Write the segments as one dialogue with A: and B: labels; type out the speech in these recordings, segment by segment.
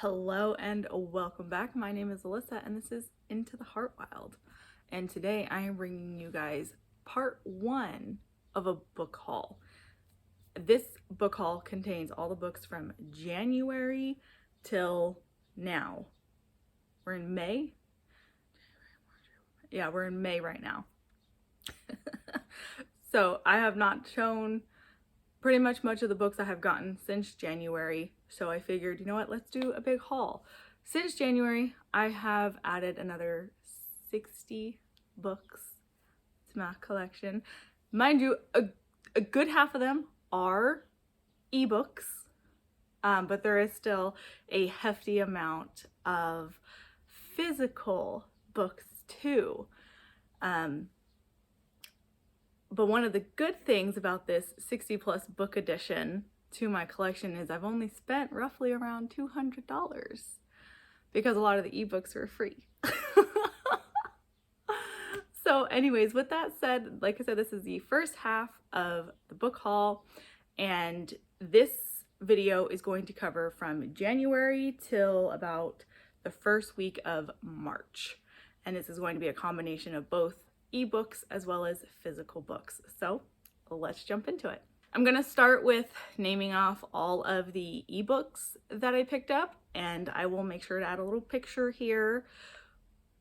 A: Hello and welcome back. My name is Alyssa and this is Into the Heart Wild. And today I am bringing you guys part 1 of a book haul. This book haul contains all the books from January till now. We're in May? Yeah, we're in May right now. So I have not shown pretty much of the books I have gotten since January. So I figured, you know what, let's do a big haul. Since January, I have added another 60 books to my collection. Mind you, a good half of them are ebooks, but there is still a hefty amount of physical books too. But one of the good things about this 60 plus book edition to my collection is I've only spent roughly around $200 because a lot of the ebooks were free. So anyways, with that said, like I said, this is the first half of the book haul, and this video is going to cover from January till about the first week of March. And this is going to be a combination of both ebooks as well as physical books. So let's jump into it. I'm gonna start with naming off all of the ebooks that I picked up, and I will make sure to add a little picture here.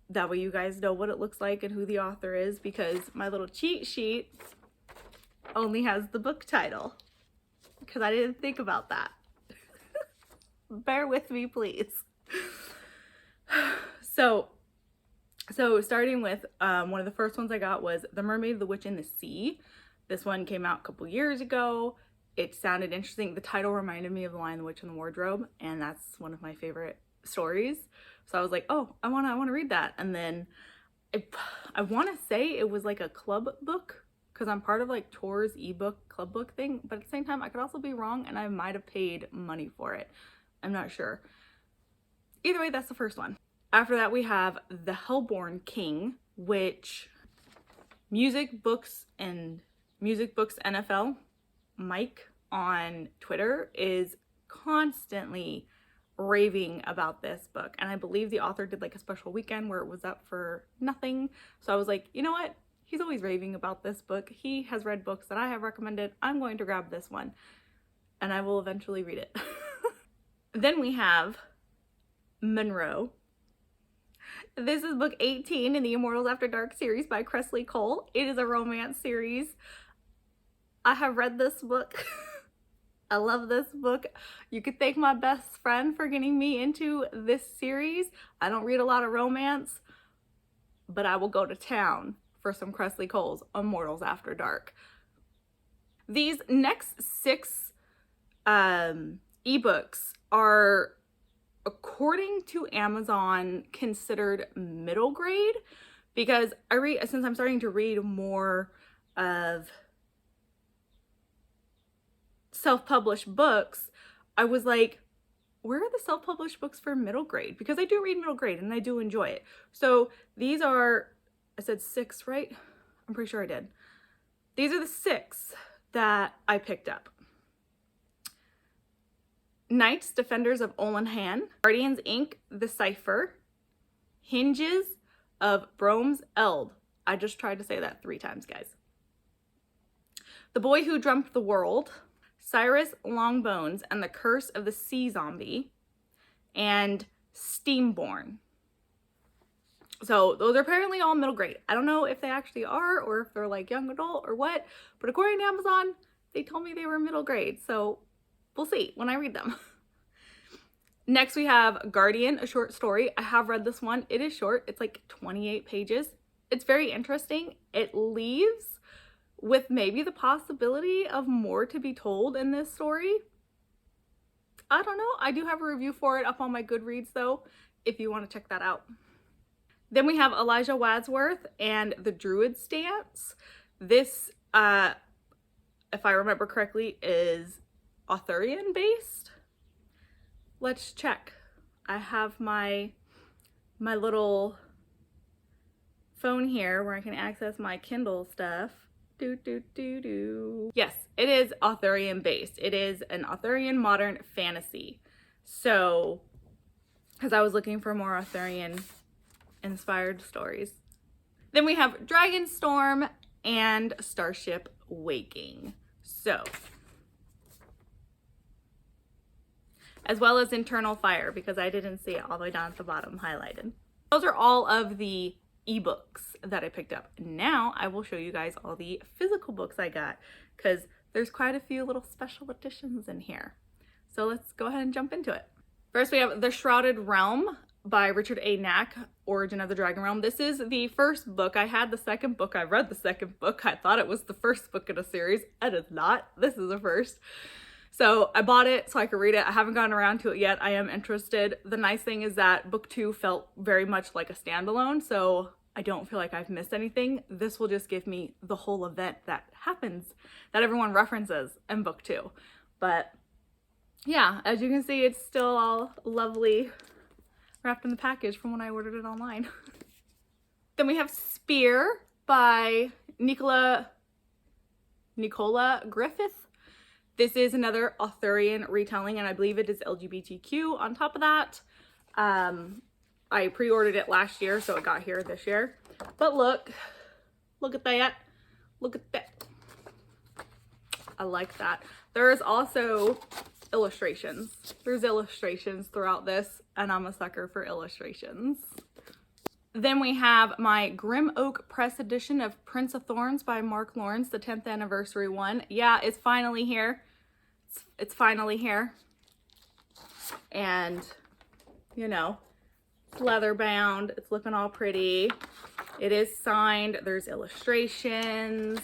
A: That way you guys know what it looks like and who the author is, because my little cheat sheet only has the book title because I didn't think about that. Bear with me, please. So starting with one of the first ones I got was The Mermaid the Witch in the Sea. This one came out a couple years ago. It sounded interesting. The title reminded me of The Lion, the Witch, and the Wardrobe, and that's one of my favorite stories. So I was like, oh, I want to read that. And then I want to say it was like a club book because I'm part of like Tor's ebook club book thing, but at the same time I could also be wrong and I might have paid money for it. I'm not sure. Either way, that's the first one. After that, we have The Hellborn King, which Music Books NFL, Mike on Twitter, is constantly raving about this book. And I believe the author did like a special weekend where it was up for nothing. So I was like, you know what? He's always raving about this book. He has read books that I have recommended. I'm going to grab this one and I will eventually read it. Then we have Monroe. This is book 18 in the Immortals After Dark series by Kresley Cole. It is a romance series. I have read this book. I love this book. You could thank my best friend for getting me into this series. I don't read a lot of romance, but I will go to town for some Kresley Cole's Immortals After Dark. These next 6 ebooks are, according to Amazon, considered middle grade, because since I'm starting to read more of self-published books, I was like, where are the self-published books for middle grade? Because I do read middle grade and I do enjoy it. So these are, I said 6, right? I'm pretty sure I did. These are the 6 that I picked up. Knights, Defenders of Olenhan, Guardians Inc., The Cipher, Hinges of Brome's Eld. I just tried to say that 3 times, guys. The Boy Who Dreamt the World, Cyrus Longbones and the Curse of the Sea Zombie, and Steamborn. So those are apparently all middle grade. I don't know if they actually are or if they're like young adult or what, but according to Amazon, they told me they were middle grade. So we'll see when I read them. Next we have Guardian, a short story. I have read this one. It is short. It's like 28 pages. It's very interesting. It leaves with maybe the possibility of more to be told in this story. I don't know. I do have a review for it up on my Goodreads though, if you want to check that out. Then we have Elijah Wadsworth and The Druid's Dance. This, if I remember correctly, is Arthurian based. Let's check. I have my little phone here where I can access my Kindle stuff. Yes, it is Arthurian based. It is an Arthurian modern fantasy. So because I was looking for more Arthurian inspired stories. Then we have Dragonstorm and Starship Waking. So, as well as Internal Fire, because I didn't see it all the way down at the bottom highlighted. Those are all of the ebooks that I picked up. Now I will show you guys all the physical books I got, because there's quite a few little special editions in here. So let's go ahead and jump into it. First we have The Shrouded Realm by Richard A. Knack, Origin of the Dragon Realm. This is the first book. I had the second book. I read the second book. I thought it was the first book in a series. It is not. This is the first. So I bought it so I could read it. I haven't gotten around to it yet. I am interested. The nice thing is that book 2 felt very much like a standalone, so I don't feel like I've missed anything. This will just give me the whole event that happens, that everyone references in book 2. But yeah, as you can see, it's still all lovely wrapped in the package from when I ordered it online. Then we have Spear by Nicola Griffith. This is another Arthurian retelling, and I believe it is LGBTQ on top of that. I pre-ordered it last year, so it got here this year. But look at that. Look at that. I like that. There's also illustrations. There's illustrations throughout this, and I'm a sucker for illustrations. Then we have my Grim Oak Press edition of Prince of Thorns by Mark Lawrence, the 10th anniversary one. Yeah, it's finally here. It's finally here. And, you know, it's leather bound. It's looking all pretty. It is signed. There's illustrations.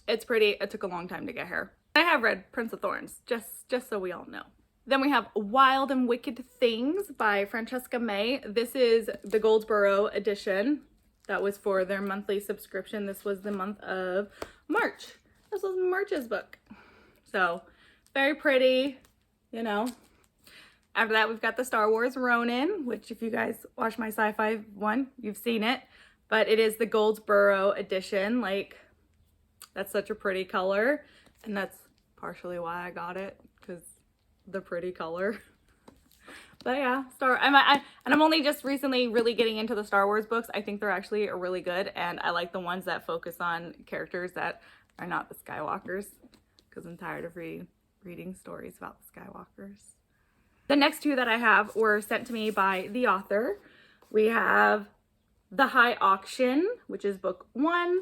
A: It's pretty. It took a long time to get here. I have read Prince of Thorns, just so we all know. Then we have Wild and Wicked Things by Franchesca May. This is the Goldsboro edition. That was for their monthly subscription. This was the month of March. This was March's book. So, very pretty, you know. After that, we've got the Star Wars Ronin, which if you guys watch my sci-fi one, you've seen it. But it is the Goldsboro edition. Like, that's such a pretty color. And that's partially why I got it, because the pretty color. But yeah, I'm only just recently really getting into the Star Wars books. I think they're actually really good, and I like the ones that focus on characters that are not the Skywalkers, because I'm tired of reading stories about the Skywalkers. The next two that I have were sent to me by the author. We have The High Auction, which is book 1,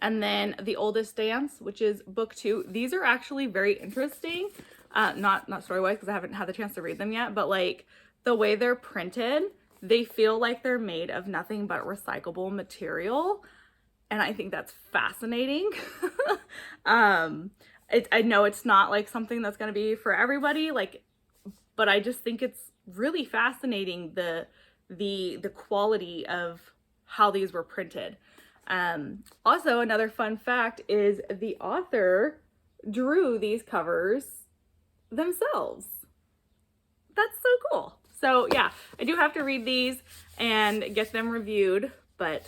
A: and then The Oldest Dance, which is book 2. These are actually very interesting. Not story-wise, because I haven't had the chance to read them yet, but like the way they're printed, they feel like they're made of nothing but recyclable material. And I think that's fascinating. I know it's not like something that's going to be for everybody, like, but I just think it's really fascinating, the quality of how these were printed. Also, another fun fact is the author drew these covers themselves. That's so cool. So yeah, I do have to read these and get them reviewed, but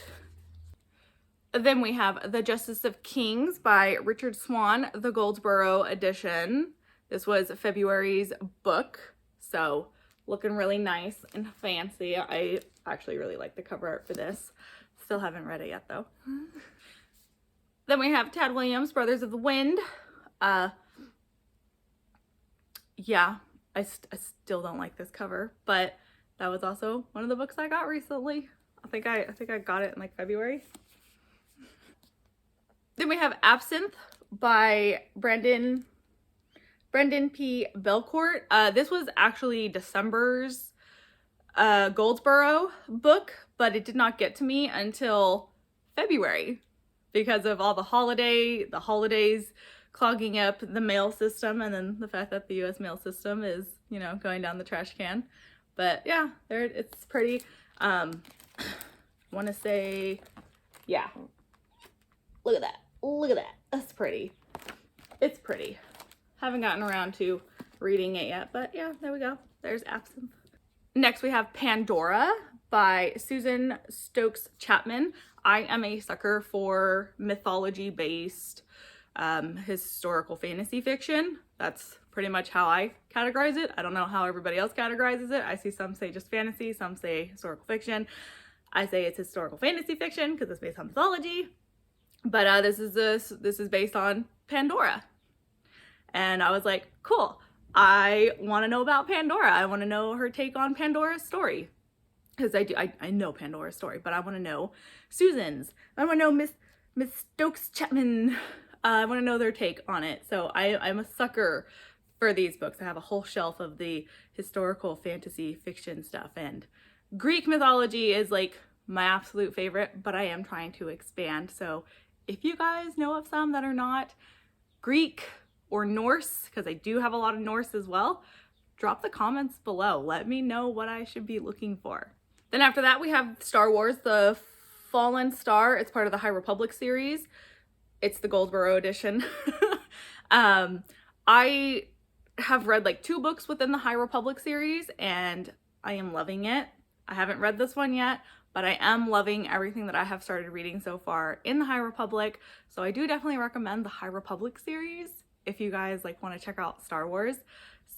A: then we have The Justice of Kings by Richard Swan, the Goldsboro edition. This was February's book, so looking really nice and fancy. I actually really like the cover art for this. Still haven't read it yet though. Then we have Tad Williams, Brothers of the Wind. Yeah, I still don't like this cover, but that was also one of the books I got recently. I think I got it in like February. Then we have Absinthe by Brendan P. Belcourt. This was actually December's Goldsboro book, but it did not get to me until February because of all the holidays clogging up the mail system, and then the fact that the U.S. mail system is, you know, going down the trash can. But yeah, it's pretty. Want to say, yeah. Look at that. Look at that. That's pretty. It's pretty. Haven't gotten around to reading it yet, but yeah, there we go. There's Absinthe. Next we have Pandora by Susan Stokes Chapman. I am a sucker for mythology-based historical fantasy fiction. That's pretty much how I categorize it. I don't know how everybody else categorizes it. I see some say just fantasy, some say historical fiction. I say it's historical fantasy fiction because it's based on mythology. But this is based on Pandora. And I was like, cool. I want to know about Pandora. I want to know her take on Pandora's story. Because I know Pandora's story, but I want to know Susan's. I want to know Miss Stokes Chapman. I want to know their take on it. So I'm a sucker for these books. I have a whole shelf of the historical fantasy fiction stuff, and Greek mythology is like my absolute favorite, but I am trying to expand. So if you guys know of some that are not Greek or Norse, because I do have a lot of Norse as well, drop the comments below. Let me know what I should be looking for. Then after that, we have Star Wars, The Fallen Star. It's part of the High Republic series. It's the Goldsboro edition. I have read like 2 books within the High Republic series, and I am loving it. I haven't read this one yet, but I am loving everything that I have started reading so far in the High Republic. So I do definitely recommend the High Republic series if you guys like want to check out Star Wars.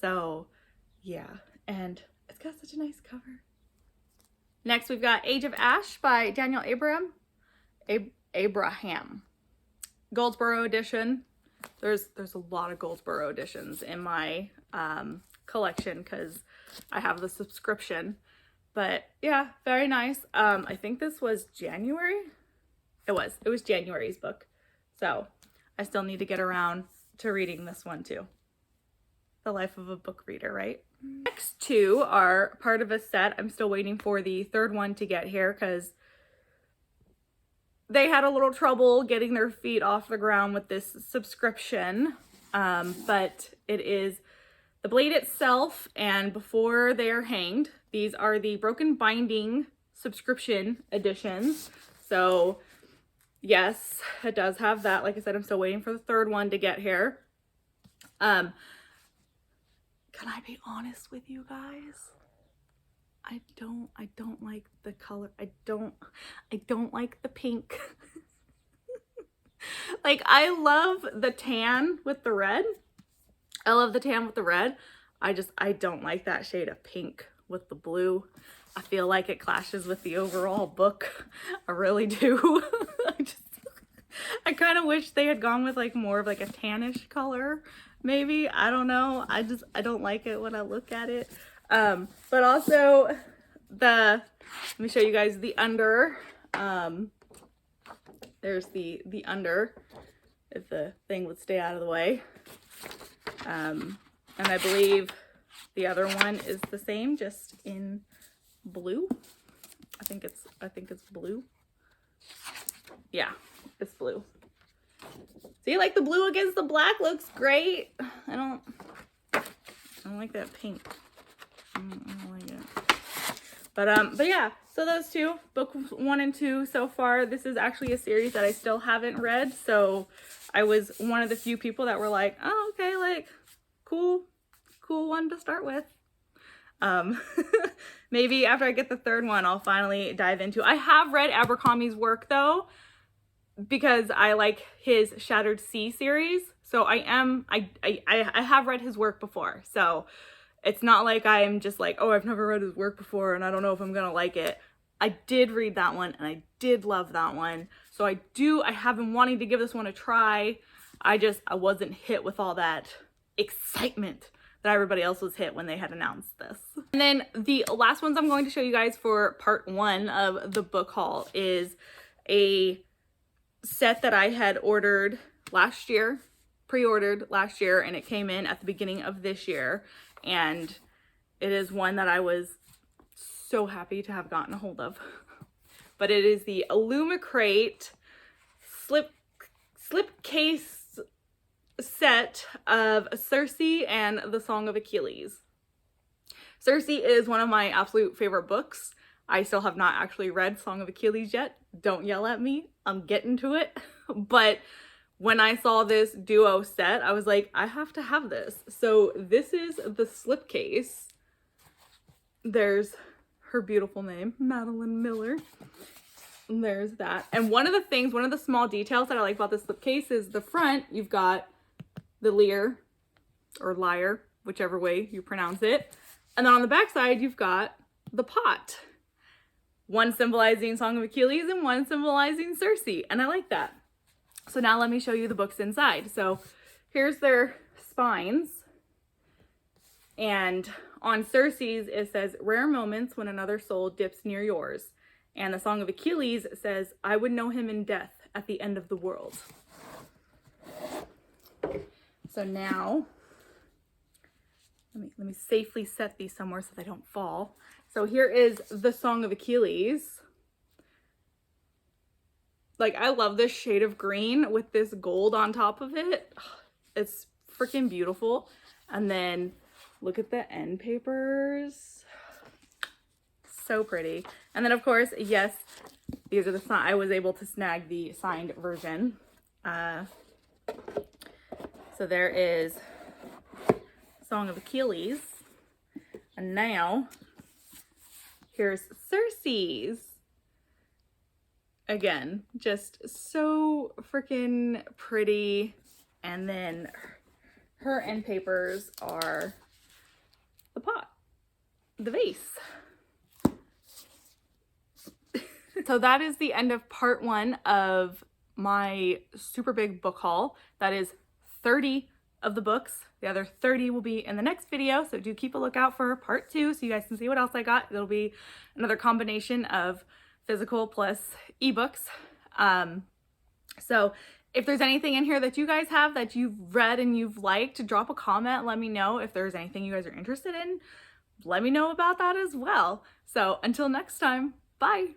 A: So yeah, and it's got such a nice cover. Next, we've got Age of Ash by Daniel Abram. Abraham. Goldsboro edition. There's a lot of Goldsboro editions in my collection because I have the subscription. But yeah, very nice. I think this was January. It was January's book. So I still need to get around to reading this one too. The life of a book reader, right? Next 2 are part of a set. I'm still waiting for the 3rd one to get here because they had a little trouble getting their feet off the ground with this subscription. But it is The Blade Itself and Before They Are Hanged. These are the Broken Binding subscription editions. So yes, it does have that. Like I said, I'm still waiting for the 3rd one to get here. Can I be honest with you guys? I don't like the color. I don't like the pink. Like, I love the tan with the red. I love the tan with the red. I don't like that shade of pink with the blue. I feel like it clashes with the overall book. I really do. I kind of wish they had gone with like more of like a tannish color, maybe. I don't know. I don't like it when I look at it. But also let me show you guys the under. There's the under, if the thing would stay out of the way. And I believe the other one is the same, just in blue. I think it's blue. Yeah, it's blue. See, like the blue against the black looks great. I don't like that pink. I don't like it. But yeah, so those 2, book 1 and 2 so far. This is actually a series that I still haven't read, so I was one of the few people that were like, oh, okay, like, cool one to start with. Maybe after I get the 3rd one, I'll finally dive into. I have read Abercrombie's work though, because I like his Shattered Sea series. So I have read his work before. So it's not like I'm just like, oh, I've never read his work before and I don't know if I'm gonna like it. I did read that one and I did love that one. So I have been wanting to give this one a try. I wasn't hit with all that excitement that everybody else was hit when they had announced this. And then the last ones I'm going to show you guys for part 1 of the book haul is a set that I had ordered last year, pre-ordered last year, and it came in at the beginning of this year. And it is one that I was so happy to have gotten a hold of. But it is the Illumicrate slipcase set of Circe and the Song of Achilles. Circe is one of my absolute favorite books. I still have not actually read Song of Achilles yet. Don't yell at me. I'm getting to it. But when I saw this duo set, I was like, I have to have this. So this is the slipcase. There's her beautiful name, Madeline Miller. And there's that. And one of the small details that I like about this slipcase is the front, you've got the Lear or lyre, whichever way you pronounce it. And then on the back side, you've got the pot. One symbolizing Song of Achilles and one symbolizing Circe. And I like that. So now let me show you the books inside. So here's their spines. And on Circe's, it says, rare moments when another soul dips near yours. And the Song of Achilles says, I would know him in death at the end of the world. So now, let me safely set these somewhere so they don't fall. So here is the Song of Achilles. Like, I love this shade of green with this gold on top of it. It's freaking beautiful. And then look at the end papers. So pretty. And then, of course, yes, these are the I was able to snag the signed version. So there is Song of Achilles. And now, here's Circe's. Again, just so freaking pretty. And then her end papers are the pot, the vase. So that is the end of part 1 of my super big book haul. That is 30 of the books. The other 30 will be in the next video, so do keep a lookout for part 2 so you guys can see what else I got. It'll be another combination of physical plus ebooks. So if there's anything in here that you guys have that you've read and you've liked, drop a comment. Let me know. If there's anything you guys are interested in, let me know about that as well. So until next time, bye.